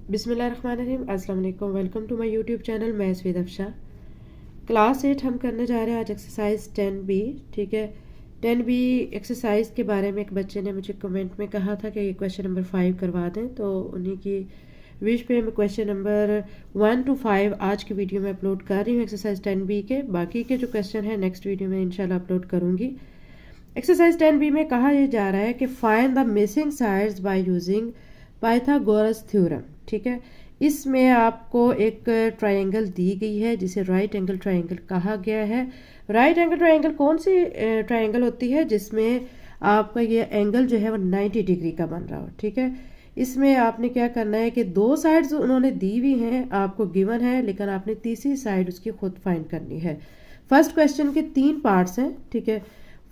बिस्मिल्लाहिर्रहमानिर्रहीम, अस्सलाम वालेकुम। Welcome to my YouTube channel. मैं स्वेद अफशा। क्लास 8 हम करने जा रहे हैं आज एक्सरसाइज 10B। ठीक है, 10B एक्सरसाइज के बारे में एक बच्चे ने मुझे कमेंट में कहा था कि ये क्वेश्चन नंबर 5 करवा दें, तो उन्हीं की विश पे मैं क्वेश्चन नंबर 1 to 5 आज की वीडियो में अपलोड कर रही हूँ एक्सरसाइज 10B के। बाकी के जो क्वेश्चन है नेक्स्ट वीडियो में इंशाल्लाह अपलोड करूँगी। एक्सरसाइज 10B में कहा यह जा रहा है कि find the missing sides by using Pythagoras theorem. ठीक है, इसमें आपको एक ट्रायंगल दी गई है जिसे राइट एंगल ट्रायंगल कहा गया है। राइट एंगल ट्रायंगल कौन सी ट्रायंगल होती है जिसमें आपका ये एंगल जो है वो 90 डिग्री का बन रहा हो। ठीक है, इसमें आपने क्या करना है कि दो साइड्स उन्होंने दी हुई हैं, आपको गिवन है, लेकिन आपने तीसरी साइड उसकी खुद फाइंड करनी है। फर्स्ट क्वेश्चन के 3 पार्ट्स हैं। ठीक है,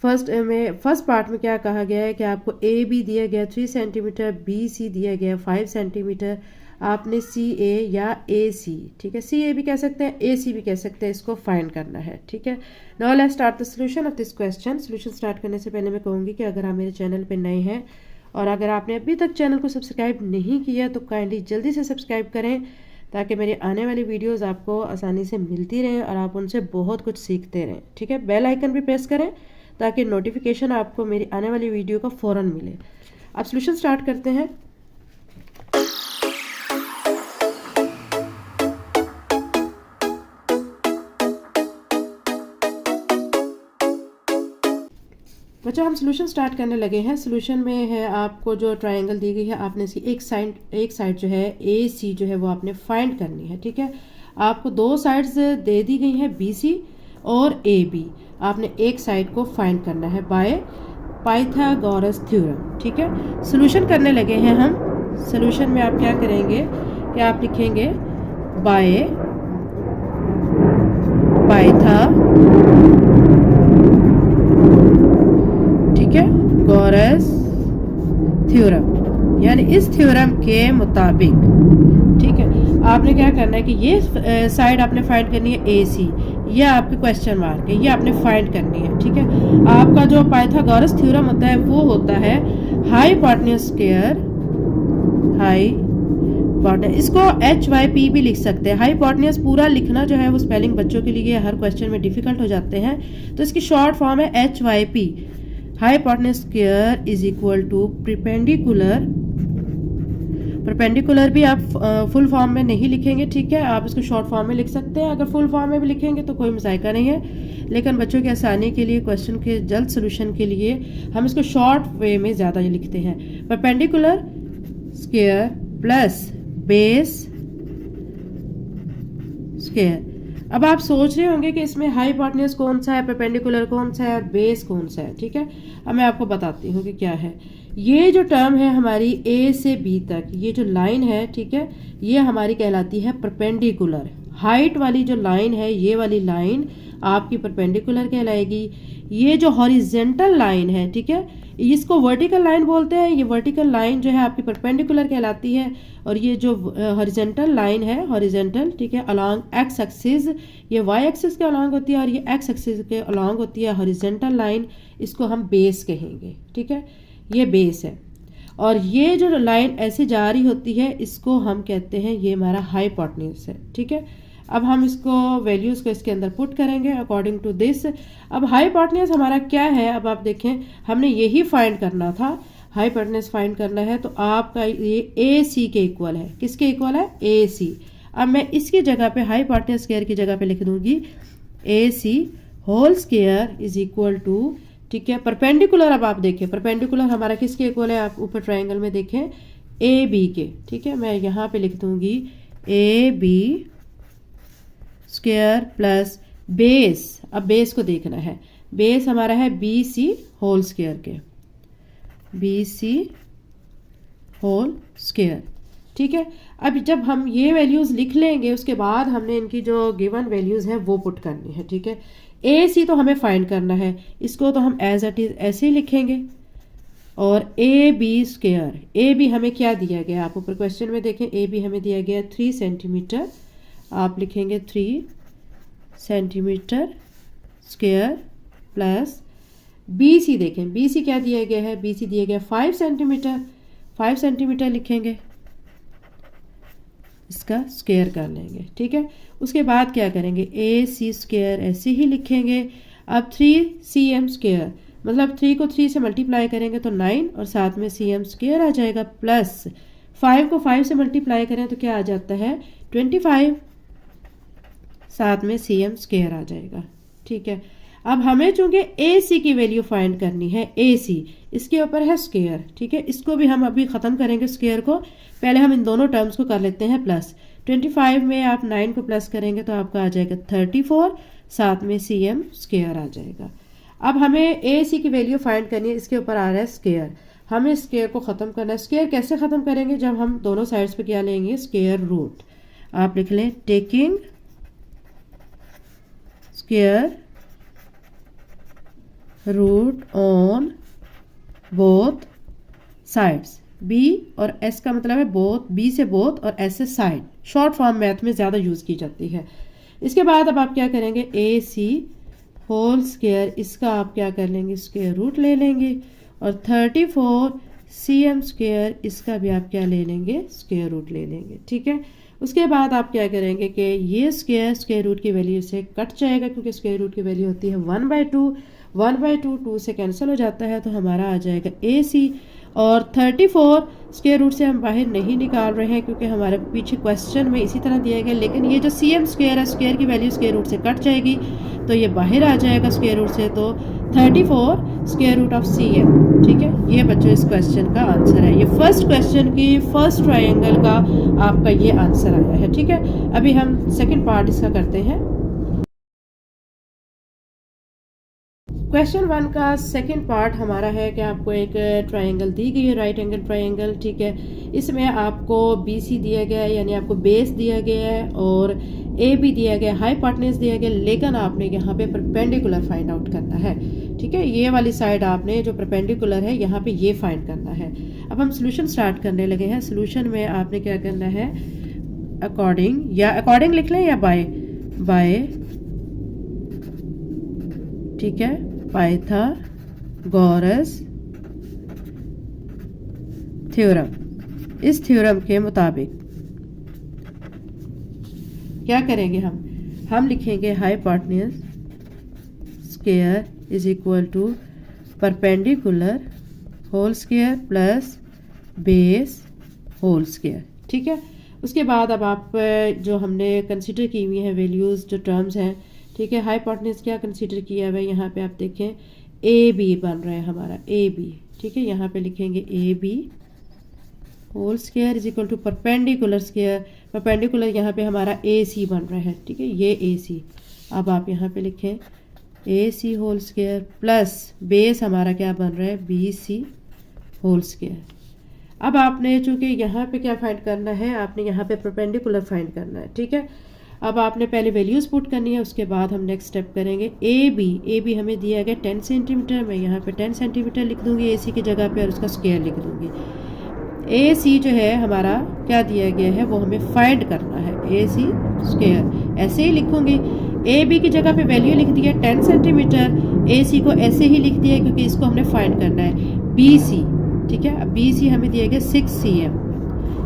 फर्स्ट पार्ट में क्या कहा गया है कि आपको ए बी दिया गया 3 सेंटीमीटर, बी सी दिया गया 5 सेंटीमीटर, आपने सी ए या ए सी, ठीक है, सी ए भी कह सकते हैं, ए सी भी कह सकते हैं, इसको फाइंड करना है। ठीक है, now let's start the solution of this question. Solution start करने से पहले मैं कहूँगी कि अगर आप मेरे चैनल पे नए हैं और अगर आपने अभी तक चैनल को सब्सक्राइब नहीं किया तो काइंडली जल्दी से सब्सक्राइब करें ताकि मेरी आने वाली वीडियोज़ आपको आसानी से मिलती रहें और आप उनसे बहुत कुछ सीखते रहें। ठीक है, बेल आइकन भी प्रेस करें ताकि नोटिफिकेशन आपको मेरी आने वाली वीडियो का फ़ौरन मिले। अब सॉल्यूशन स्टार्ट करते हैं। बच्चों हम सॉल्यूशन स्टार्ट करने लगे हैं। सॉल्यूशन में है आपको जो ट्रायंगल दी गई है, आपने इसी एक साइड जो है ए सी जो है वो आपने फाइंड करनी है। ठीक है, आपको दो साइड्स दे दी गई हैं बी सी और ए बी, आपने एक साइड को फाइंड करना है बाय पाइथागोरस थ्योरम। ठीक है, सॉल्यूशन करने लगे हैं हम। सॉल्यूशन में आप क्या करेंगे कि आप लिखेंगे बाय पाइथा, ठीक है, गोरस थ्योरम, यानी इस थ्योरम के मुताबिक। ठीक है, आपने क्या करना है कि ये साइड आपने फाइंड करनी है ए सी, ये आपके क्वेश्चन मार्क है, ये आपने फाइंड करनी है। ठीक है, आपका जो पाइथागोरस थ्योरम होता है वो होता है हाइपोटेन्यूज स्क्वायर, इसको HYP भी लिख सकते हैं। हाइपोटेन्यूज पूरा लिखना जो है वो स्पेलिंग बच्चों के लिए हर क्वेश्चन में डिफिकल्ट हो जाते हैं, तो इसकी शॉर्ट फॉर्म है HYP, hypotenuse square is equal to perpendicular भी आप फुल फॉर्म में नहीं लिखेंगे। ठीक है, आप इसको शॉर्ट फॉर्म में लिख सकते हैं। अगर फुल फॉर्म में भी लिखेंगे तो कोई मसाइका नहीं है, लेकिन बच्चों की आसानी के लिए, क्वेश्चन के जल्द सोल्यूशन के लिए हम इसको शॉर्ट वे में ज़्यादा लिखते हैं। Perpendicular square plus base square. अब आप सोच रहे होंगे कि इसमें हाइपोटेन्यूज कौन सा है, परपेंडिकुलर कौन सा है और बेस कौन सा है। ठीक है, अब मैं आपको बताती हूँ कि क्या है। ये जो टर्म है हमारी ए से बी तक, ये जो लाइन है, ठीक है, ये हमारी कहलाती है परपेंडिकुलर। हाइट वाली जो लाइन है, ये वाली लाइन आपकी परपेंडिकुलर कहलाएगी। ये जो हॉरिजेंटल लाइन है, ठीक है, इसको वर्टिकल लाइन बोलते हैं। ये वर्टिकल लाइन जो है आपकी परपेंडिकुलर कहलाती है, और ये जो हॉरिजेंटल लाइन है, हॉरिजेंटल, ठीक है, अलोंग एक्स एक्सिस, ये वाई एक्सिस के अलोंग होती है और ये एक्स एक्सिस के अलोंग होती है हॉरिजेंटल लाइन, इसको हम बेस कहेंगे। ठीक है, ये बेस है, और ये जो लाइन ऐसे जा रही होती है इसको हम कहते हैं, ये हमारा हाइपोटेन्यूज है। ठीक है, अब हम इसको वैल्यूज़ को इसके अंदर पुट करेंगे अकॉर्डिंग टू दिस। अब हाइपोटेन्यूज हमारा क्या है, अब आप देखें, हमने यही फाइंड करना था, हाइपोटेन्यूज फाइंड करना है, तो आपका ये ए सी के इक्वल है। किसके इक्वल है? ए सी। अब मैं इसकी जगह पे हाइपोटेन्यूज स्क्वायर की जगह पे लिख दूंगी A C whole square is equal to, ठीक है, परपेंडिकुलर। अब आप देखें परपेंडिकुलर हमारा किसके इक्वल है, आप ऊपर ट्रायंगल में देखें ए बी के। ठीक है, मैं यहाँ पे लिख दूंगी A B square plus base. अब बेस को देखना है, बेस हमारा है बी सी होल स्क्वायर के, बी सी होल स्क्वायर। ठीक है, अब जब हम ये वैल्यूज़ लिख लेंगे उसके बाद हमने इनकी जो गिवन वैल्यूज़ हैं वो पुट करनी है। ठीक है, ए सी तो हमें फाइंड करना है, इसको तो हम एज इट इज़ ऐसे ही लिखेंगे, और A B square, A B हमें क्या दिया गया, आप ऊपर क्वेश्चन में देखें, ए बी हमें दिया गया 3 सेंटीमीटर, आप लिखेंगे 3 centimetre square plus B C, देखें बी सी क्या दिया गया है, बी सी दिया गया 5 सेंटीमीटर, 5 सेंटीमीटर लिखेंगे इसका स्क्वायर कर लेंगे, ठीक है। उसके बाद क्या करेंगे, ए सी स्क्वायर ऐसे ही लिखेंगे। अब 3cm स्क्वायर मतलब 3 को 3 से मल्टीप्लाई करेंगे तो 9 और साथ में cm स्क्वायर आ जाएगा, प्लस 5 को 5 से मल्टीप्लाई करें तो क्या आ जाता है 25, साथ में cm स्क्वायर आ जाएगा, ठीक है। अब हमें चूंकि ए सी की वैल्यू फाइंड करनी है, ए सी इसके ऊपर है स्क्वायर, ठीक है। इसको भी हम अभी ख़त्म करेंगे स्क्वायर को, पहले हम इन दोनों टर्म्स को कर लेते हैं प्लस। 25 में आप 9 को प्लस करेंगे तो आपका आ जाएगा 34, साथ में cm स्क्वायर आ जाएगा। अब हमें ए सी की वैल्यू फाइंड करनी है, इसके ऊपर आ रहा है स्क्वायर, हमें स्क्वायर को ख़त्म करना है। स्क्वायर कैसे ख़त्म करेंगे, जब हम दोनों साइड्स पे क्या लेंगे, स्क्वायर रूट। आप लिख लें taking square root on both sides. B और एस का मतलब है बोथ, बी से बोथ और एस से साइड, शॉर्ट फॉर्म मैथ में ज़्यादा यूज़ की जाती है। इसके बाद अब आप क्या करेंगे, ए सी होल स्क्वायर, इसका आप क्या कर लेंगे, स्क्वायर रूट ले लेंगे, और 34 cm स्क्वायर, इसका भी आप क्या ले लेंगे, स्क्वायर रूट ले लेंगे, ठीक है। उसके बाद आप क्या करेंगे कि ये स्क्वायर रूट की वैल्यू से कट जाएगा, क्योंकि स्क्वायर रूट की वैल्यू होती है 1/2, 1/2 2 से कैंसिल हो जाता है, तो हमारा आ जाएगा ए सी। और 34 स्क्वायर रूट से हम बाहर नहीं निकाल रहे हैं, क्योंकि हमारे पीछे क्वेश्चन में इसी तरह दिया गया, लेकिन ये जो cm स्क्वायर है, स्क्वायर की वैल्यू स्क्वायर रूट से कट जाएगी तो ये बाहर आ जाएगा स्क्वायर रूट से, तो 34 स्क्वायर रूट ऑफ cm, ठीक है। ये बच्चों इस क्वेश्चन का आंसर है, ये फर्स्ट क्वेश्चन की फर्स्ट ट्रायंगल का आपका ये आंसर आया है, ठीक है। अभी हम सेकेंड पार्ट इसका करते हैं। क्वेश्चन 1 का सेकंड पार्ट हमारा है कि आपको एक ट्रायंगल दी गई है, राइट एंगल ट्रायंगल, ठीक है। इसमें आपको बी सी दिया गया है, यानी आपको बेस दिया गया है, और ए बी दिया गया, हाइपोटेन्यूज दिया गया, लेकिन आपने यहाँ पे परपेंडिकुलर फाइंड आउट करना है, ठीक है। ये वाली साइड आपने जो परपेंडिकुलर है यहाँ पे ये फाइंड करना है। अब हम सोल्यूशन स्टार्ट करने लगे हैं। सोल्यूशन में आपने क्या करना है, अकॉर्डिंग, या अकॉर्डिंग लिख लें या बाय, ठीक है, पाइथागोरस थ्योरम, इस थ्योरम के मुताबिक क्या करेंगे, हम लिखेंगे hypotenuse square is equal to perpendicular whole square plus base whole square, ठीक है। उसके बाद अब आप जो हमने कंसीडर की हुई है वैल्यूज़, जो टर्म्स हैं, ठीक है। हाइपोटेन्यूज क्या कंसीडर किया हुआ है, यहाँ पे आप देखें ए बी बन रहा है हमारा, ए बी, ठीक है। यहाँ पे लिखेंगे A B whole square is equal to perpendicular square, perpendicular यहाँ पे हमारा ए सी बन रहा है, ठीक है, ये ए सी। अब आप यहाँ पे लिखें ए C whole square plus base हमारा क्या बन रहा है, बी सी होल स्क्वायर। अब आपने चूँकि यहाँ पे क्या फाइंड करना है, आपने यहाँ पे परपेंडिकुलर फाइंड करना है, ठीक है। अब आपने पहले वैल्यूज़ पुट करनी है, उसके बाद हम नेक्स्ट स्टेप करेंगे। ए बी हमें दिया गया 10 सेंटीमीटर, मैं यहाँ पे 10 सेंटीमीटर लिख दूँगी ए सी की जगह पे, और उसका स्क्वायर लिख दूँगी। ए सी जो है हमारा क्या दिया गया है, वो हमें फाइंड करना है, ए सी स्क्वायर ऐसे ही लिखूँगी। ए बी की जगह पे वैल्यू लिख दी है 10 सेंटीमीटर, ए सी को ऐसे ही लिख दिया है क्योंकि इसको हमने फाइंड करना है। बी सी, ठीक है, अब बी सी हमें दिया गया 6 cm,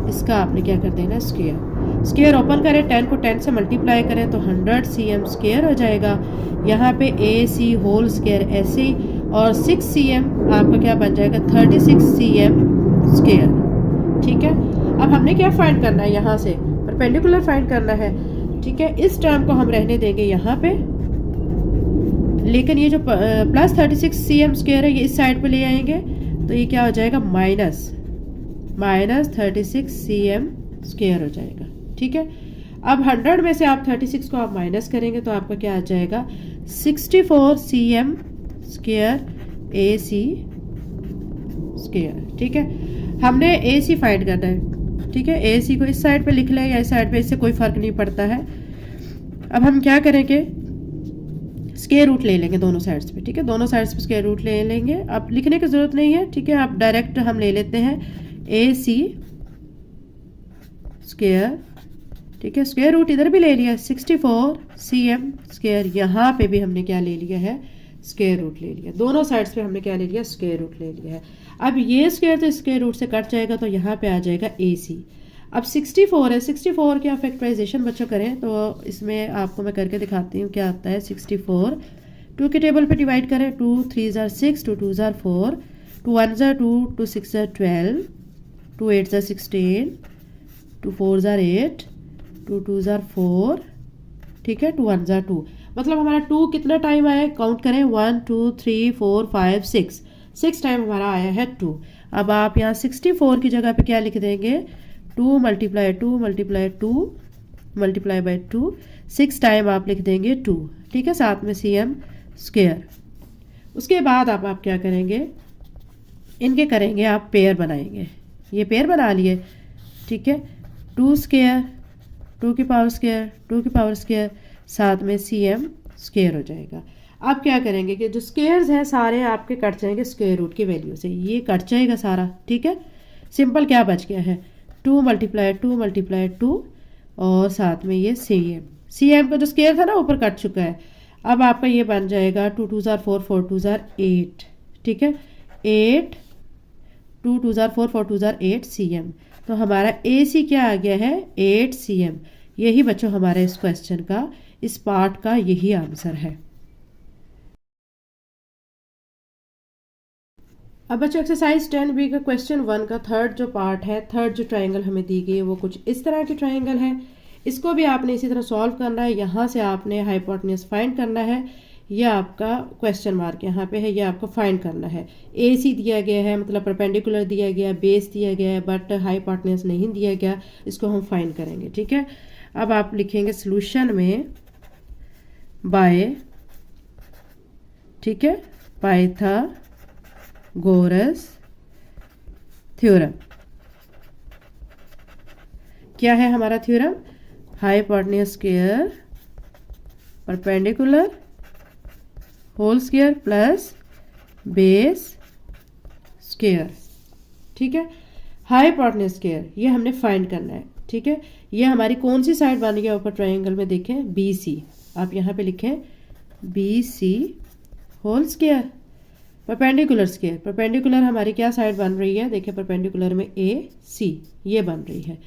इसका आपने क्या कर देना, स्क्वायर ओपन करें, 10 को 10 से मल्टीप्लाई करें तो 100 cm स्क्वायर हो जाएगा। यहाँ पे ए सी होल स्क्वायर ऐसे ही, और 6 cm आपका क्या बन जाएगा, 36 cm स्क्वायर, ठीक है। अब हमने क्या फाइंड करना है, यहाँ से परपेंडिकुलर फाइंड करना है, ठीक है। इस टर्म को हम रहने देंगे यहाँ पे, लेकिन ये जो प्लस 36 cm स्क्वायर है ये इस साइड पे ले आएंगे, तो ये क्या हो जाएगा, माइनस 36 cm स्क्वायर हो जाएगा, ठीक है। अब 100 में से आप 36 को आप माइनस करेंगे तो आपका क्या आ जाएगा, 64 cm स्क्वायर ए सी स्क्वायर, ठीक है। हमने ए सी फाइंड करना है, ठीक है। ए सी को इस साइड पे लिख लें या इस साइड पे, इससे कोई फ़र्क नहीं पड़ता है। अब हम क्या करेंगे, स्क्वायर रूट ले लेंगे दोनों साइड्स पे, ठीक है, दोनों साइड्स पे स्क्वायर रूट ले लेंगे। अब लिखने की ज़रूरत नहीं है, ठीक है, आप डायरेक्ट हम ले लेते हैं ए सी स्क्वायर, ठीक है, स्क्वायर रूट इधर भी ले लिया, 64 cm स्क्वायर, यहाँ पे भी हमने क्या ले लिया है, स्क्वायर रूट ले लिया, दोनों साइड्स पे हमने क्या ले लिया, स्क्वायर रूट ले लिया है। अब ये स्क्वायर तो स्क्वायर रूट से कट जाएगा, तो यहाँ पे आ जाएगा ए सी। अब 64 है, 64 की आप फैक्टराइजेशन बच्चों करें तो इसमें आपको मैं करके दिखाती हूँ क्या आता है। 64 टू के टेबल पे डिवाइड करें, 2 3 ज़ार 6, 2 2 ज़ार 4, 2 1 ज़ार 2, 2 6 ज़ार 12, 2 8 ज़ार 16, 2 4 ज़ार 8, 2 2 ज़ार 4, ठीक है, 2 1 ज़ार 2। मतलब हमारा 2 कितना टाइम आया है, काउंट करें, 1 2 3 4 5 6 टाइम हमारा आया है 2। अब आप यहाँ 64 की जगह पे क्या लिख देंगे, 2 multiply 2 multiply 2 multiply by 2, 6 time आप लिख देंगे 2, ठीक है, साथ में CM स्क्वायर। उसके बाद आप क्या करेंगे, इनके करेंगे आप पेयर बनाएंगे। ये पेयर बना लिए, ठीक है, 2 स्क्वायर 2 की पावर स्क्वायर 2 की पावर स्क्वायर, साथ में CM स्क्वायर हो जाएगा। आप क्या करेंगे कि जो स्क्वायर्स हैं सारे आपके कट जाएंगे स्क्वायर रूट की वैल्यू से, ये कट जाएगा सारा, ठीक है। सिंपल क्या बच गया है, 2 मल्टीप्लाई 2 मल्टीप्लाई 2 और साथ में ये CM का जो स्क्वायर था ना ऊपर कट चुका है। अब आपका ये बन जाएगा 2 2 ज़ार 4 4 2 ज़ार 8, ठीक है, 8 2 2 ज़ार 4 4 2 ज़ार 8 CM। तो हमारा AC क्या आ गया है, 8 CM। यही बच्चों हमारे इस क्वेश्चन का, इस पार्ट का यही आंसर है। अब बच्चों एक्सरसाइज 10B का क्वेश्चन 1 का थर्ड जो पार्ट है, थर्ड जो ट्रायंगल हमें दी गई है वो कुछ इस तरह की ट्रायंगल है। इसको भी आपने इसी तरह सॉल्व करना है। यहाँ से आपने हाइपोटेन्यूज फाइंड करना है। ये आपका क्वेश्चन मार्क यहाँ पे है, ये आपको फाइंड करना है। AC दिया गया है, मतलब परपेंडिकुलर दिया गया, बेस दिया गया है, बट हाइपोटेन्यूज नहीं दिया गया। इसको हम फाइंड करेंगे, ठीक है। अब आप लिखेंगे सोल्यूशन में बाय, ठीक है, पाइथागोरस थ्योरम। क्या है हमारा theorem, hypotenuse square perpendicular whole square plus base square, ठीक है। हाइपोटेन्यूज स्क्वायर ये हमने फाइंड करना है, ठीक है। ये हमारी कौन सी साइड बन गया ऊपर ट्रायंगल में, देखें BC। आप यहाँ पे लिखें BC whole square perpendicular square. Perpendicular हमारी क्या साइड बन रही है, देखिए परपेंडिकुलर में AC ये बन रही है,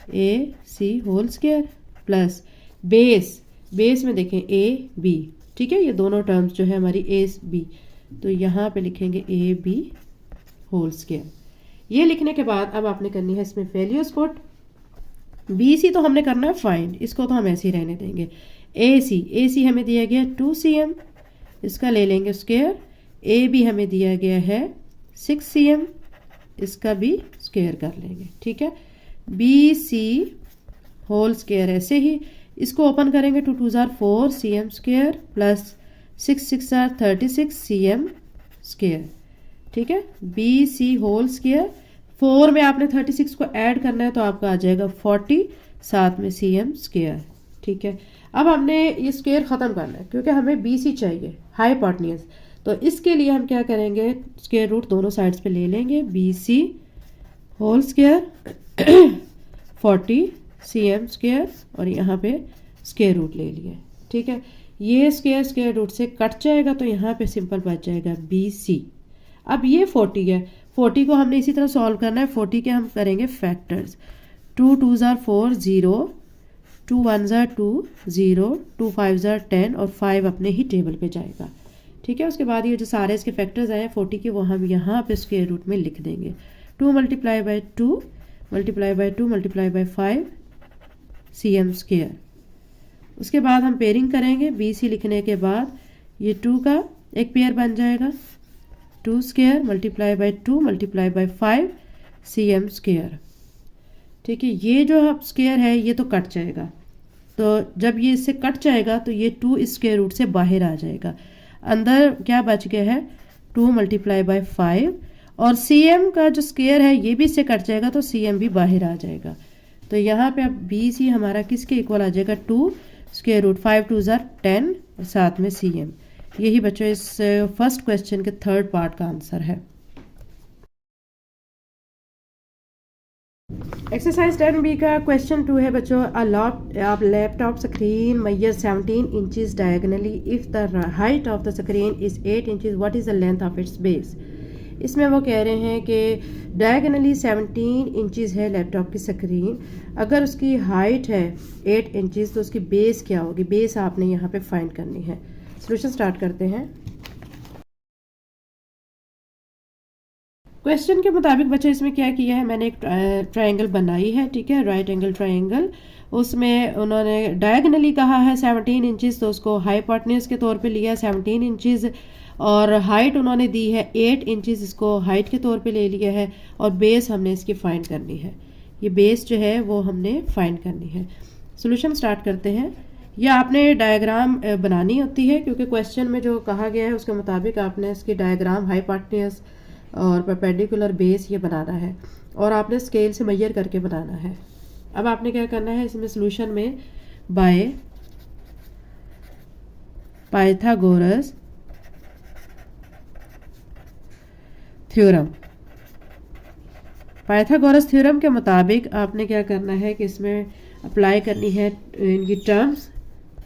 AC whole square plus base में देखें AB, ठीक है। ये दोनों टर्म्स जो है हमारी AB, तो यहाँ पे लिखेंगे AB होल स्क्वायर। ये लिखने के बाद अब आपने करनी है इसमें वैल्यूज पुट। BC तो हमने करना है फाइंड, इसको तो हम ऐसे ही रहने देंगे। AC हमें दिया गया 2 CM, इसका ले लेंगे स्क्वायर। AB हमें दिया गया है 6 CM, इसका भी स्क्वायर कर लेंगे, ठीक है। BC होल स्क्वायर ऐसे ही, इसको ओपन करेंगे, 2 2 ज़ार 4 CM स्क्वायर प्लस 6 6 ज़ार 36 CM स्क्वायर, ठीक है। BC होल स्क्वायर, 4 में आपने 36 को ऐड करना है तो आपका आ जाएगा 40, साथ में CM स्क्वायर, ठीक है। अब हमने ये स्क्वायर ख़त्म करना है क्योंकि हमें BC चाहिए हाइपोटेन्यूज। तो इसके लिए हम क्या करेंगे, स्क्वायर रूट दोनों साइड्स पे ले लेंगे। BC whole square 40 CM square और यहाँ पे स्क्वायर रूट ले लिया, ठीक है। ये स्क्वायर रूट से कट जाएगा तो यहाँ पे सिंपल बच जाएगा BC। अब ये 40 है, 40 को हमने इसी तरह सॉल्व करना है। 40 के हम करेंगे फैक्टर्स, 2 2 ज़ार 4 0, 2 1 ज़ार 2 0, 2 5 ज़ार 10 और 5 अपने ही टेबल पे जाएगा, ठीक है। उसके बाद ये जो सारे इसके फैक्टर्स आए 40 के वो हम यहाँ पे स्क्वायर रूट में लिख देंगे। 2 multiply by 2 multiply by 2 multiply by 5 CM square. उसके बाद हम पेयरिंग करेंगे। BC लिखने के बाद ये 2 का एक पेयर बन जाएगा, 2 square multiply by 2 multiply by 5 CM square, ठीक है। ये जो अब स्क्वायर है ये तो कट जाएगा, तो जब ये इससे कट जाएगा तो ये 2 इस स्क्वायर रूट से बाहर आ जाएगा। अंदर क्या बच गया है, 2 मल्टीप्लाई बाई 5 और CM का जो स्क्वायर है ये भी इससे कट जाएगा तो CM भी बाहर आ जाएगा। तो यहाँ पे अब BC हमारा किसके इक्वल आ जाएगा, 2 स्क्वायर रूट 5 2 ज़ार 10 और साथ में CM। यही बच्चों इस फर्स्ट क्वेश्चन के थर्ड पार्ट का आंसर है। एक्सरसाइज 10B का क्वेश्चन 2 है बच्चों, a laptop screen measures 17 inches diagonally. If the height of the screen is 8 inches, what is the length of its base? इसमें वो कह रहे हैं कि डायगनली 17 इंचज़ है लैपटॉप की स्क्रीन, अगर उसकी हाइट है 8 इंचज़ तो उसकी बेस क्या होगी, बेस आपने यहाँ पे फाइंड करनी है। सॉल्यूशन स्टार्ट करते हैं। क्वेश्चन के मुताबिक बच्चे इसमें क्या किया है, मैंने एक ट्रायंगल बनाई है, ठीक है, राइट एंगल ट्रायंगल। उसमें उन्होंने डायगनली कहा है 17 इंचज़, तो उसको हाइपोटेन्यूज के तौर पे लिया 17 इंचज़, और हाइट उन्होंने दी है 8 इंचज़, इसको हाइट के तौर पे ले लिया है, और बेस हमने इसकी फाइंड करनी है। ये बेस जो है वो हमने फाइंड करनी है। सोल्यूशन स्टार्ट करते हैं। यह आपने डायग्राम बनानी होती है, क्योंकि क्वेश्चन में जो कहा गया है उसके मुताबिक आपने इसकी डायग्राम हाइपोटेन्यूज और परपेंडिकुलर बेस ये बनाना है, और आपने स्केल से मेजर करके बनाना है। अब आपने क्या करना है, इसमें सोल्यूशन में bye Pythagoras theorem, Pythagoras theorem के मुताबिक आपने क्या करना है कि इसमें अप्लाई करनी है इनकी टर्म्स।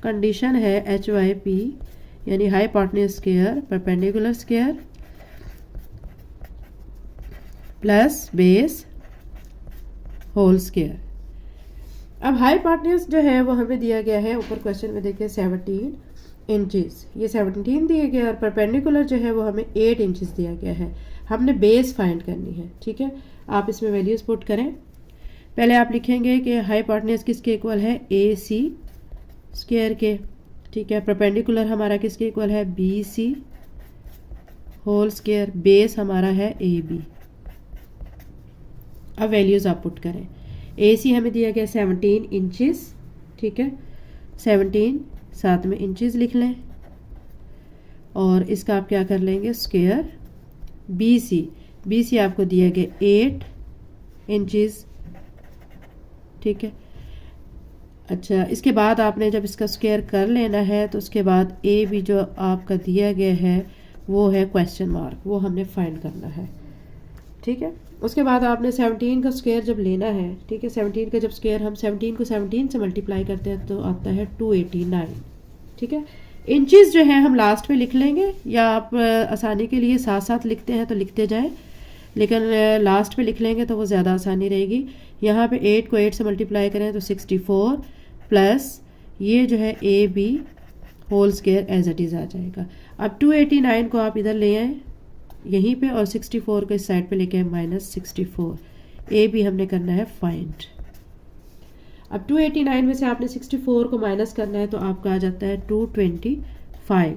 कंडीशन है HYP यानी hypotenuse square perpendicular square plus base whole square. अब हाइपोटेन्यूज जो है वो हमें दिया गया है ऊपर क्वेश्चन में, देखिए 17 इंचज़, ये 17 दिए गए, और परपेंडिकुलर जो है वो हमें 8 इंचज़ दिया गया है। हमने बेस फाइंड करनी है, ठीक है। आप इसमें वैल्यूज पुट करें। पहले आप लिखेंगे कि हाइपोटेन्यूज किसके इक्वल है, AC स्क्वायर के, ठीक है। परपेंडिकुलर हमारा किसके इक्वल है, BC होल स्क्वायर, बेस हमारा है AB। अब वैल्यूज़ आप पुट करें। AC हमें दिया गया 17 इंचज़, ठीक है, 17 साथ में इंचज़ लिख लें, और इसका आप क्या कर लेंगे स्क्वायर। BC आपको दिया गया 8 इंचज़, ठीक है। अच्छा, इसके बाद आपने जब इसका स्क्वायर कर लेना है तो उसके बाद AB जो आपका दिया गया है वो है क्वेश्चन मार्क, वो हमने फाइंड करना है, ठीक है। उसके बाद आपने 17 का स्क्वायर जब लेना है, ठीक है, 17 का जब स्क्वायर हम 17 को 17 से मल्टीप्लाई करते हैं तो आता है 289, ठीक है। इंचज़ जो है हम लास्ट में लिख लेंगे, या आप आसानी के लिए साथ साथ लिखते हैं तो लिखते जाएं, लेकिन लास्ट पे लिख लेंगे तो वो ज़्यादा आसानी रहेगी। यहाँ पे 8 को 8 से मल्टीप्लाई करें तो 64 प्लस ये जो है AB whole square as it is आ जाएगा। अब 289 को आप इधर ले आएँ यहीं पे, और 64 को इस साइड पे लेके -64, AB हमने करना है फाइंड। अब 289 में से आपने 64 को माइनस करना है तो आपका आ जाता है 225,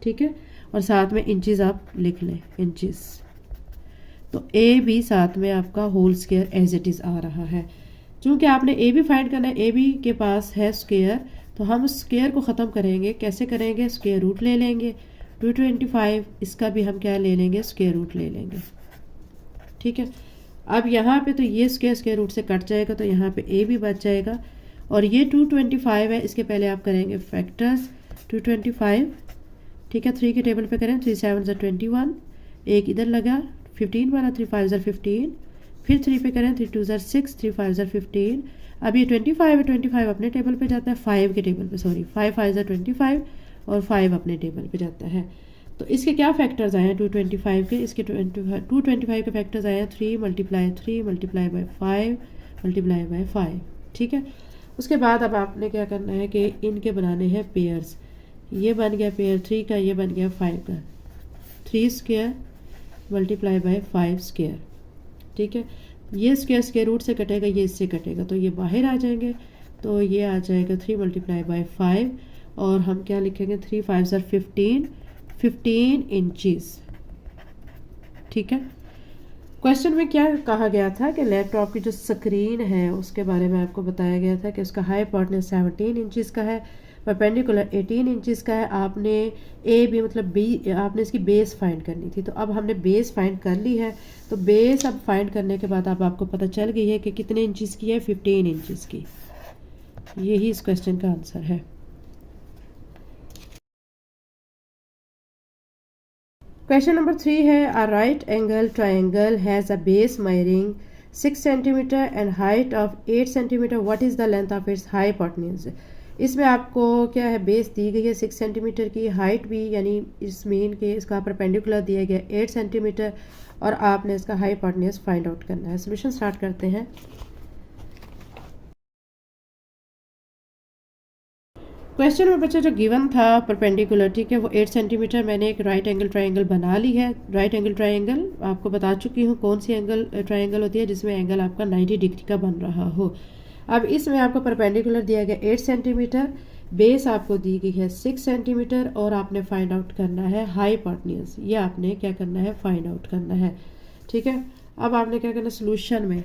ठीक है, और साथ में इंचज़ आप लिख लें, इंचज़। तो AB साथ में आपका whole square as it is आ रहा है। चूँकि आपने AB फाइंड करना है, AB के पास है स्क्वायर, तो हम स्क्वायर को ख़त्म करेंगे, कैसे करेंगे, स्क्वायर रूट ले लेंगे। 225 इसका भी हम क्या ले लेंगे, स्क्वायर रूट ले लेंगे, ठीक है। अब यहाँ पे तो ये स्क्वायर रूट से कट जाएगा, तो यहाँ पे AB बच जाएगा, और ये 225 है, इसके पहले आप करेंगे फैक्टर्स 225, ठीक है। 3 के टेबल पे करें, 3 7 21, एक इधर लगा, 15 बना, 3 5 15, फिर 3 पे करें, 3 2 6, 3 5 15। अब ये 25 है, 25 अपने टेबल पे जाता है, 5 के टेबल पे, सॉरी 5 5 25, और 5 अपने टेबल पे जाता है। तो इसके क्या फैक्टर्स आए हैं 225 के, इसके 225 के फैक्टर्स आए हैं 3 multiply 3 multiply by 5 multiply by 5, ठीक है। उसके बाद अब आपने क्या करना है कि इनके बनाने हैं पेयर्स। ये बन गया पेयर 3 का, ये बन गया 5 का, 3 स्क्वायर मल्टीप्लाई बाई 5 स्क्वायर, ठीक है। ये स्क्वायर स्क्वायर रूट से कटेगा, ये इससे कटेगा, तो ये बाहर आ जाएंगे, तो ये आ जाएगा 3 मल्टीप्लाई बाई 5, और हम क्या लिखेंगे 3 5 15 इंचज़, ठीक है। क्वेश्चन में क्या कहा गया था कि लैपटॉप की जो स्क्रीन है उसके बारे में आपको बताया गया था कि उसका हाइपोटेन्यूज 17 इंचज़ का है, परपेंडिकुलर 18 इंचज़ का है। आपने AB मतलब B, आपने इसकी बेस फाइंड करनी थी, तो अब हमने बेस फाइंड कर ली है। तो बेस अब फाइंड करने के बाद अब आपको पता चल गई है कि कितने इंचज़ की है, 15 इंचज़ की। यही इस क्वेश्चन का आंसर है। क्वेश्चन नंबर 3 है, a right angle triangle has a base measuring 6 centimetre and height of 8 centimetre, what is the length of its hypotenuse. इसमें आपको क्या है, बेस दी गई है 6 सेंटीमीटर की, हाइट भी यानी इस मेन के इसका परपेंडिकुलर दिया गया 8 सेंटीमीटर, और आपने इसका हाइपोटेन्यूज फाइंड आउट करना है। सोल्यूशन स्टार्ट करते हैं। क्वेश्चन में बच्चा जो गिवन था परपेंडिकुलर, ठीक है, वो 8 सेंटीमीटर, मैंने एक राइट एंगल ट्राइंगल बना ली है। राइट एंगल ट्राइंगल आपको बता चुकी हूँ कौन सी एंगल ट्राइंगल होती है जिसमें एंगल आपका 90 डिग्री का बन रहा हो। अब इसमें आपको परपेंडिकुलर दिया गया 8 सेंटीमीटर, बेस आपको दी गई है 6 सेंटीमीटर, और आपने फाइंड आउट करना है हाइपोटेन्यूज। ये आपने क्या करना है, फाइंड आउट करना है, ठीक है। अब आपने क्या करना, सोल्यूशन में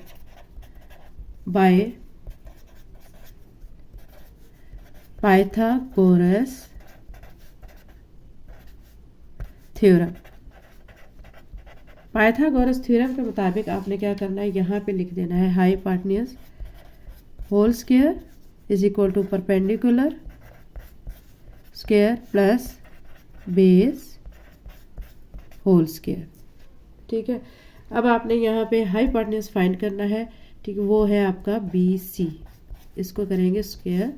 bye Pythagoras theorem, Pythagoras theorem के मुताबिक आपने क्या करना है, यहाँ पे लिख देना है hypotenuse whole square is equal to perpendicular square plus base whole square, ठीक है। अब आपने यहाँ पे हाइपोटेन्यूज फाइंड करना है, ठीक है, वो है आपका BC। इसको करेंगे स्क्वायर,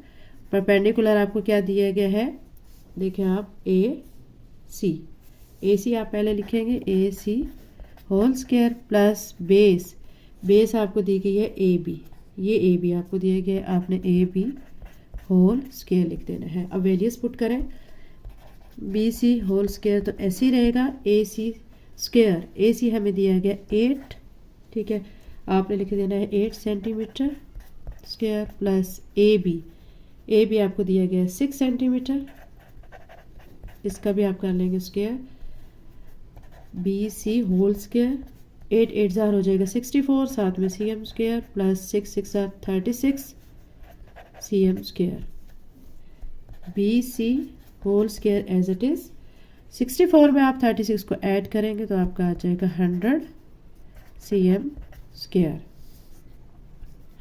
परपेंडिकुलर आपको क्या दिया गया है, देखें आप AC आप पहले लिखेंगे AC whole square plus base आपको दी गई है AB, ये AB आपको दिया गया है, आपने AB होल स्क्वायर लिख देना है। अब वैल्यूज पुट करें, BC होल स्क्वायर तो ऐसे ही रहेगा, AC स्क्वायर, AC हमें दिया गया 8, ठीक है, आपने लिख देना है 8 सेंटीमीटर स्क्वायर प्लस AB आपको दिया गया है 6 सेंटीमीटर, इसका भी आप कर लेंगे स्क्वायर, BC होल स्क्वायर, 8 8 ज़ार हो जाएगा 64, साथ में CM स्क्वायर प्लस 6 6 ज़ार 36 CM square, BC whole square as it is. 64 में आप 36 को ऐड करेंगे तो आपका आ जाएगा 100 CM स्क्वायर।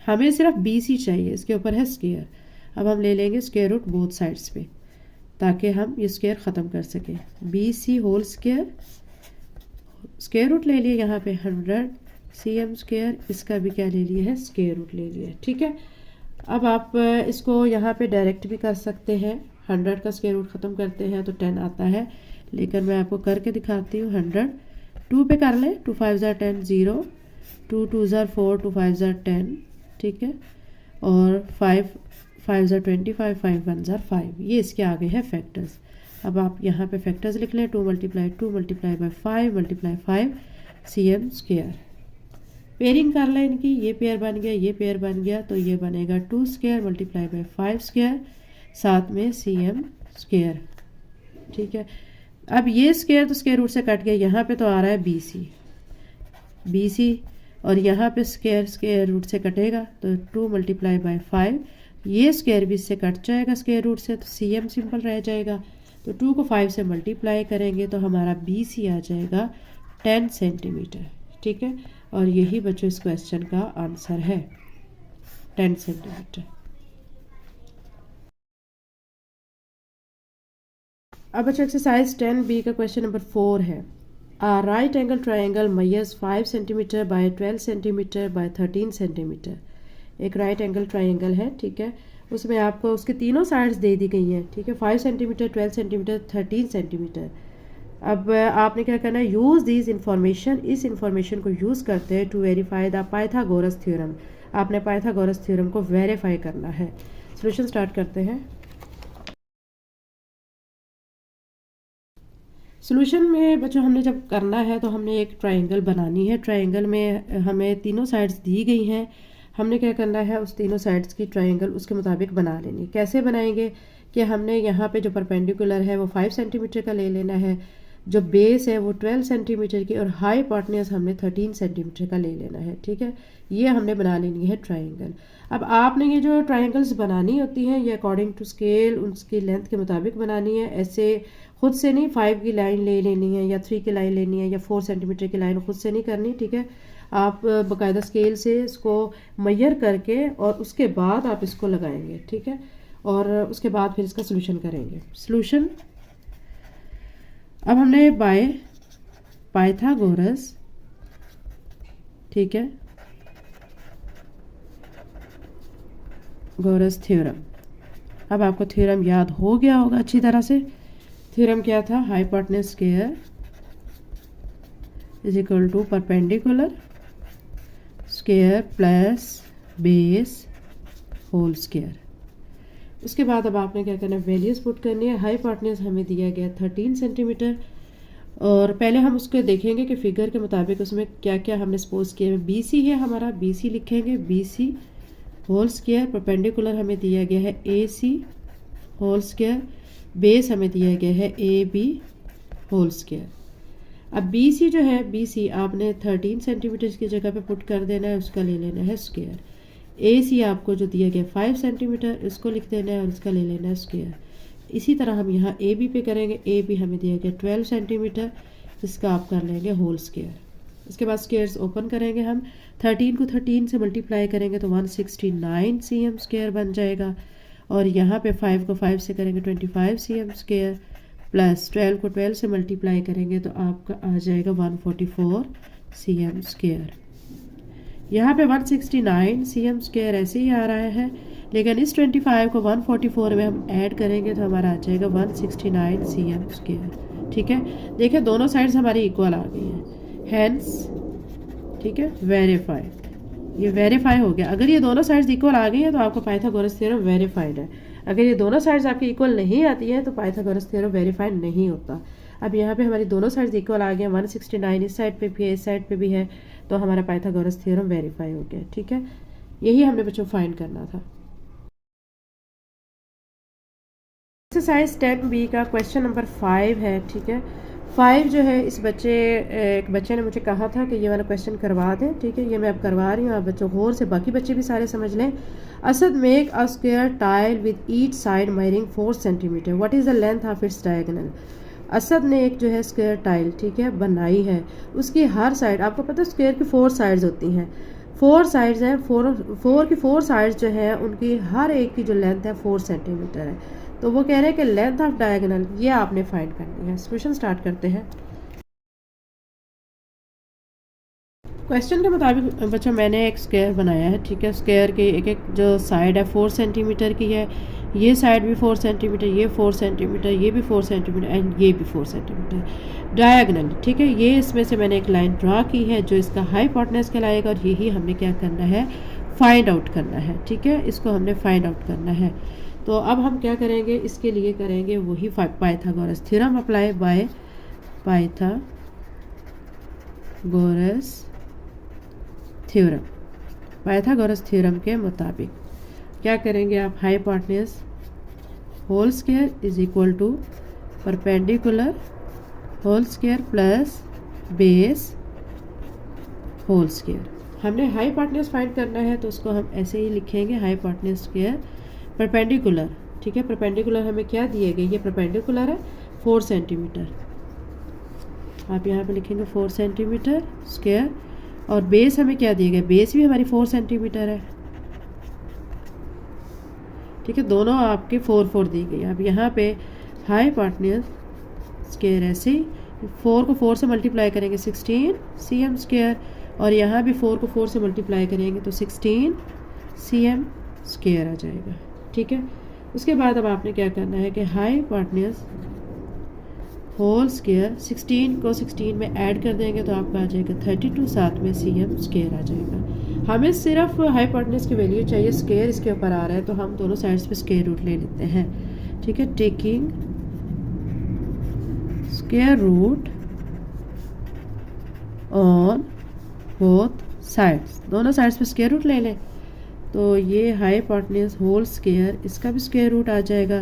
हमें सिर्फ BC चाहिए, इसके ऊपर है स्क्वायर। अब हम ले लेंगे स्क्वायर रूट बोथ साइड्स पे ताकि हम ये स्क्वायर ख़त्म कर सकें। BC whole square, square root ले लिए यहाँ पे 100 CM स्क्वायर, इसका भी क्या ले लिया है, स्क्वायर रूट ले लिया, ठीक है। अब आप इसको यहाँ पे डायरेक्ट भी कर सकते हैं, 100 का स्क्वायर रूट ख़त्म करते हैं तो 10 आता है, लेकिन मैं आपको करके दिखाती हूँ। 100 2 पे कर लें, 2 5 ज़ार 10 0, 2 2 ज़ार 4, 2 5 ज़ार 10, ठीक है, और 5 5 ज़ार 25, 5 1 ज़ार 5, ये इसके आगे है फैक्टर्स। अब आप यहाँ पे फैक्टर्स लिख लें, 2 multiply by 5 multiply 5 CM square, pairing कर लें इनकी, ये पेयर बन गया, ये पेयर बन गया, तो ये बनेगा 2 स्क्वायर मल्टीप्लाई बाय 5 स्क्वायर, साथ में CM स्क्वायर, ठीक है। अब ये स्क्वायर तो स्क्वायर रूट से कट गया, यहाँ पे तो आ रहा है BC, और यहाँ पे स्क्वायर रूट से कटेगा तो 2 मल्टीप्लाई बाय 5, ये स्क्वायर भी इससे कट जाएगा स्क्वायर रूट से, तो CM सिंपल रह जाएगा। तो 2 को 5 से मल्टीप्लाई करेंगे तो हमारा BC आ जाएगा 10 सेंटीमीटर, ठीक है, और यही बच्चों इस क्वेश्चन का आंसर है, 10 सेंटीमीटर। अब बच्चों एक्सरसाइज 10B का क्वेश्चन नंबर 4 है। Right angle triangle measures 5 centimetre bye 12 centimetre bye 13 centimetre. एक राइट एंगल ट्राइंगल है, ठीक है, उसमें आपको उसके तीनों साइड्स दे दी गई हैं, ठीक है, 5 सेंटीमीटर 12 सेंटीमीटर 13 सेंटीमीटर। अब आपने क्या करना है, यूज़ दिस इंफॉर्मेशन, इस इंफॉर्मेशन को यूज़ करते हैं to verify the Pythagoras theorem. आपने पाइथागोरस थ्योरम को वेरीफाई करना है। सॉल्यूशन स्टार्ट करते हैं। सॉल्यूशन में बच्चों हमने जब करना है तो हमने एक ट्राइंगल बनानी है, ट्राइंगल में हमें तीनों साइड्स दी गई हैं, हमने क्या करना है, उस तीनों साइड्स की ट्राइंगल उसके मुताबिक बना लेनी। कैसे बनाएंगे कि हमने यहाँ पे जो परपेंडिकुलर है वो 5 सेंटीमीटर का ले लेना है, जो बेस है वो 12 सेंटीमीटर की, और हाइपोटेन्यूज हमने 13 सेंटीमीटर का ले लेना है, ठीक है। ये हमने बना लेनी है ट्राइंगल। अब आपने ये जो ट्राइंगल्स बनानी होती हैं ये अकॉर्डिंग टू स्केल उसकी लेंथ के मुताबिक बनानी है, ऐसे खुद से नहीं 5 की लाइन ले लेनी है या 3 की लाइन लेनी है या 4 सेंटीमीटर की लाइन खुद से नहीं करनी, ठीक है। आप बाकायदा स्केल से इसको मेजर करके और उसके बाद आप इसको लगाएंगे, ठीक है, और उसके बाद फिर इसका सोल्यूशन करेंगे। सोल्यूशन, अब हमने बाय पाइथागोरस, ठीक है, गोरस थ्योरम, अब आपको थ्योरम याद हो गया होगा अच्छी तरह से। थ्योरम क्या था? Hypotenuse square is equal to perpendicular square plus base whole square. उसके बाद अब आपने क्या करना है, वैल्यूज़ पुट करनी है। हाइपोटेन्यूज हमें दिया गया 13 सेंटीमीटर, और पहले हम उसको देखेंगे कि फिगर के मुताबिक उसमें क्या क्या हमने सपोज किया है। BC है हमारा, BC लिखेंगे, BC होल स्क्वायर। परपेंडिकुलर हमें दिया गया है AC होल स्क्वायर। बेस हमें दिया गया है AB होल स्क्वायर। अब BC जो है, BC आपने 13 सेंटीमीटर की जगह पे पुट कर देना है, उसका ले लेना है स्क्वायर। AC आपको जो दिया गया 5 सेंटीमीटर, इसको लिख देना है और इसका ले लेना है स्क्वायर। इसी तरह हम यहाँ AB पे करेंगे। AB हमें दिया गया 12 सेंटीमीटर, इसका आप कर लेंगे होल स्क्वायर। इसके बाद स्क्वायर्स ओपन करेंगे हम। 13 को 13 से मल्टीप्लाई करेंगे तो 169 cm स्क्वायर बन जाएगा, और यहाँ पे 5 को 5 से करेंगे 25 cm स्क्वायर, प्लस 12 को 12 से मल्टीप्लाई करेंगे तो आपका आ जाएगा 144 cm स्क्वायर। यहाँ पे 169 cm स्क्वायर ऐसे ही आ रहा है, लेकिन इस 25 को 144 में हम ऐड करेंगे तो हमारा आ जाएगा 169 cm स्क्वायर। ठीक है, देखिए दोनों साइड्स हमारी इक्वल आ गई हैं, हैंस ठीक है वेरीफाइड। ये वेरीफाई हो गया। अगर ये दोनों साइड्स इक्वल आ गई हैं तो आपका पाइथागोरस थ्योरम वेरीफाइड है। अगर ये दोनों साइड्स आपकी इक्वल नहीं आती है तो पाइथागोरस थ्योरम वेरीफाइड नहीं होता। अब यहाँ पे हमारी दोनों साइड्स इक्वल आ गया, 169 इस साइड पे भी है, इस साइड पे भी है, तो हमारा पाइथागोरस थ्योरम वेरीफाई हो गया। ठीक है, यही हमने बच्चों फाइंड करना था। एक्सरसाइज 10B का क्वेश्चन नंबर 5 है। ठीक है, 5 जो है एक बच्चे ने मुझे कहा था कि ये वाला क्वेश्चन करवा दें। ठीक है, ये मैं अब करवा रही हूँ, आप बच्चों गौर से बाकी बच्चे भी सारे समझ लें। Asad make a square tile with each side measuring 4 centimetre, what is the length of its diagonal. Asad ने एक जो है स्क्वायर टाइल ठीक है बनाई है, उसकी हर साइड, आपको पता है स्क्वायर की 4 साइड्स होती हैं, 4 साइड्स हैं, 4 की 4 साइड्स जो है उनकी हर एक की जो लेंथ है 4 सेंटीमीटर है। तो वो कह रहे हैं कि लेंथ ऑफ डायगोनल ये आपने फाइंड करनी है। क्वेश्चन स्टार्ट करते हैं। क्वेश्चन के मुताबिक बच्चों मैंने एक स्क्वायर बनाया है। ठीक है, स्क्वायर की एक एक जो साइड है 4 सेंटीमीटर की है, ये साइड भी 4 सेंटीमीटर, ये 4 सेंटीमीटर, ये भी 4 सेंटीमीटर एंड ये भी 4 सेंटीमीटर डायगोनल। ठीक है, ये इसमें से मैंने एक लाइन ड्रा की है जो इसका हाइपोटेन्यूज कहलाएगा, और यही हमने क्या करना है, फाइंड आउट करना है। ठीक है, इसको हमने फाइंड आउट करना है। तो अब हम क्या करेंगे, इसके लिए करेंगे वही Pythagoras theorem apply by Pythagoras theorem के मुताबिक क्या करेंगे आप, hypotenuse whole square is equal to perpendicular whole square plus base whole square. हमने हाइपोटेन्यूज फाइंड करना है तो उसको हम ऐसे ही लिखेंगे, हाइपोटेन्यूज स्क्वायर परपेंडिकुलर। ठीक है, परपेंडिकुलर हमें क्या दिए गए, ये परपेंडिकुलर है 4 सेंटीमीटर, आप यहाँ पे लिखेंगे 4 सेंटीमीटर स्क्वायर, और बेस हमें क्या दिए गए, बेस भी हमारी 4 सेंटीमीटर है। ठीक है, दोनों आपके 4 दी गई। अब यहाँ पे हाइपोटेन्यूज स्क्वायर ऐसे ही 4 को 4 से मल्टीप्लाई करेंगे 16 cm स्क्वायर, और यहाँ भी 4 को 4 से मल्टीप्लाई करेंगे तो 16 cm स्क्वायर आ जाएगा। ठीक है, उसके बाद अब आपने क्या करना है कि हाइपोटेन्यूज होल स्क्वायर 16 को 16 में ऐड कर देंगे तो आपका आ जाएगा 32, साथ में cm स्क्वायर आ जाएगा। हमें सिर्फ हाइपोटेन्यूज की वैल्यू चाहिए, स्क्वायर इसके ऊपर आ रहा है तो हम दोनों साइड्स पे स्क्वायर रूट ले लेते हैं। ठीक है, taking square root on both sides, दोनों साइड्स पे स्क्वायर रूट ले लें तो ये हाइपोटेन्यूज होल स्क्वायर, इसका भी स्क्वायर रूट आ जाएगा,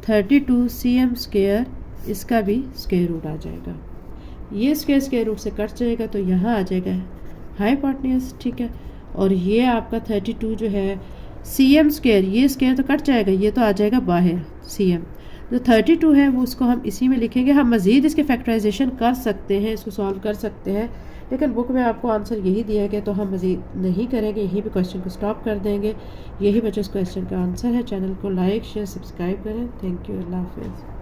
32 cm स्क्वायर, इसका भी स्क्वायर रूट आ जाएगा। ये स्क्वायर रूट से कट जाएगा तो यहाँ आ जाएगा हाइपोटेन्यूज। ठीक है, और ये आपका 32 जो है cm स्क्वायर, ये स्क्वायर तो कट जाएगा, ये तो आ जाएगा बाहर cm। जो 32 है वो उसको हम इसी में लिखेंगे। हम मज़ीद इसके फैक्टराइजेशन कर सकते हैं, इसको सॉल्व कर सकते हैं, लेकिन बुक में आपको आंसर यही दिया गया तो हम मज़ीद नहीं करेंगे, यहीं पे क्वेश्चन को स्टॉप कर देंगे। यही बच्चों इस क्वेश्चन का आंसर है। चैनल को लाइक शेयर सब्सक्राइब करें। थैंक यू, अल्लाह हाफिज़।